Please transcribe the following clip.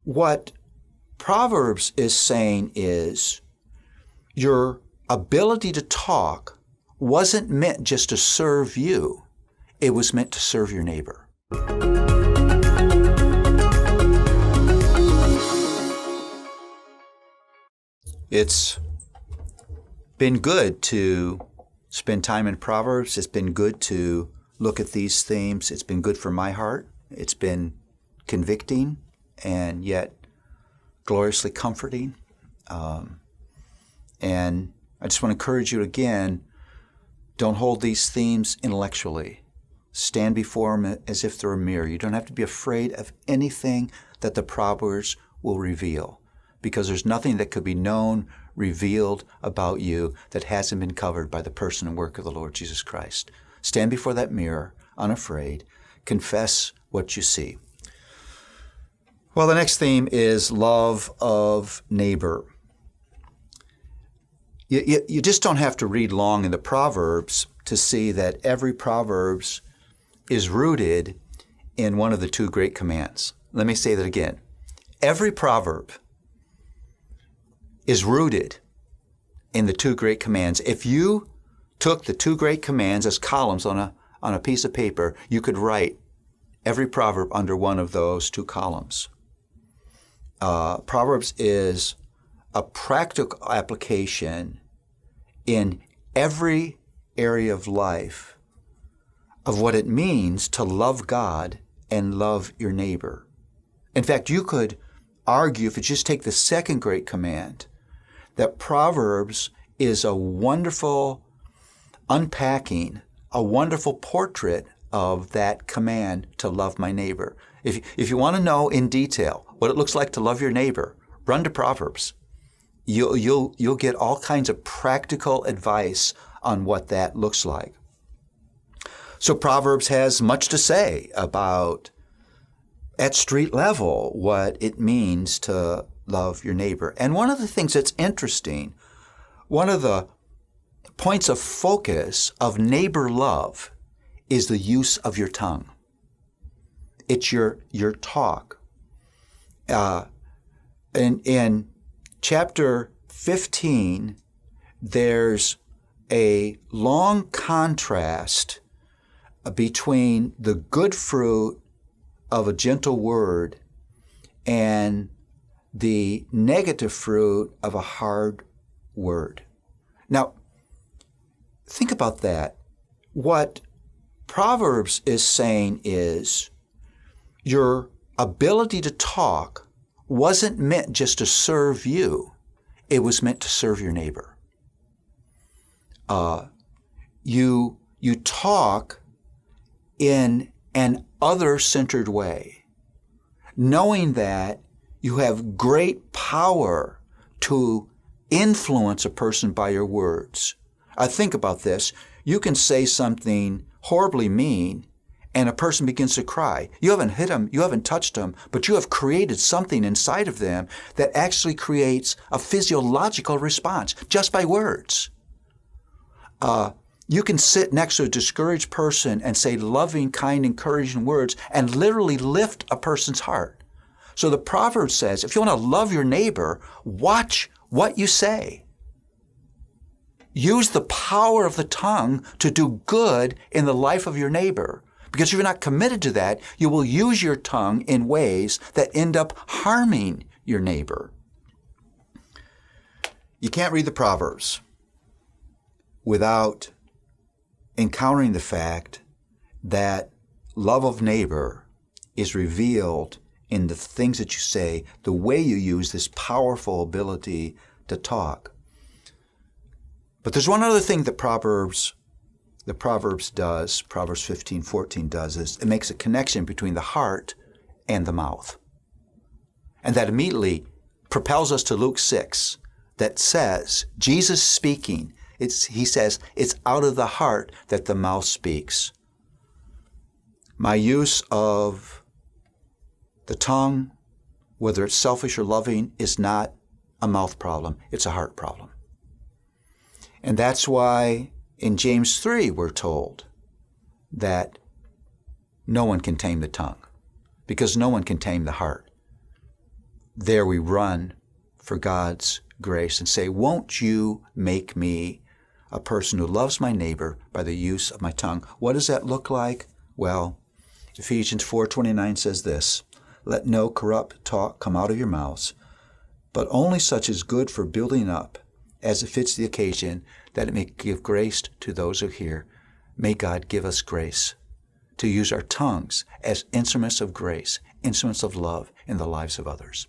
what Proverbs is saying is your ability to talk wasn't meant just to serve you. It was meant to serve your neighbor. It's been good to spend time in Proverbs. It's been good to look at these themes. It's been good for my heart. It's been convicting and yet gloriously comforting. And I just want to encourage you again, don't hold these themes intellectually. Stand before them as if they're a mirror. You don't have to be afraid of anything that the Proverbs will reveal, because there's nothing that could be known, revealed about you that hasn't been covered by the person and work of the Lord Jesus Christ. Stand before that mirror, unafraid. Confess what you see. Well, the next theme is love of neighbor. You just don't have to read long in the Proverbs to see that every Proverbs is rooted in one of the two great commands. Let me say that again. Every proverb is rooted in the two great commands. If you took the two great commands as columns on a piece of paper, you could write every proverb under one of those two columns. Proverbs is a practical application in every area of life of what it means to love God and love your neighbor. In fact, you could argue, if you just take the second great command, that Proverbs is a wonderful unpacking, a wonderful portrait of that command to love my neighbor. If you want to know in detail what it looks like to love your neighbor, run to Proverbs. You'll get all kinds of practical advice on what that looks like. So Proverbs has much to say about, at street level, what it means to love your neighbor. And one of the things that's interesting, one of the points of focus of neighbor love is the use of your tongue. It's your talk. In chapter 15, there's a long contrast between the good fruit of a gentle word and the negative fruit of a hard word. Now, think about that. What Proverbs is saying is your ability to talk wasn't meant just to serve you. It was meant to serve your neighbor. You talk in an other-centered way, knowing that you have great power to influence a person by your words. Think about this. You can say something horribly mean, and a person begins to cry. You haven't hit them, you haven't touched them, but you have created something inside of them that actually creates a physiological response just by words. You can sit next to a discouraged person and say loving, kind, encouraging words and literally lift a person's heart. So the proverb says, if you want to love your neighbor, watch what you say. Use the power of the tongue to do good in the life of your neighbor. Because if you're not committed to that, you will use your tongue in ways that end up harming your neighbor. You can't read the Proverbs without encountering the fact that love of neighbor is revealed in the things that you say, the way you use this powerful ability to talk. But there's one other thing that Proverbs does, Proverbs 15:14 does, is it makes a connection between the heart and the mouth. And that immediately propels us to Luke 6 that says, Jesus speaking, he says, it's out of the heart that the mouth speaks. My use of the tongue, whether it's selfish or loving, is not a mouth problem. It's a heart problem. And that's why in James 3 we're told that no one can tame the tongue, because no one can tame the heart. there we run for God's grace and say, won't you make me a person who loves my neighbor by the use of my tongue? What does that look like? Well, Ephesians 4:29 says this, let no corrupt talk come out of your mouths, but only such as good for building up, as it fits the occasion, that it may give grace to those who hear. May God give us grace to use our tongues as instruments of grace, instruments of love in the lives of others.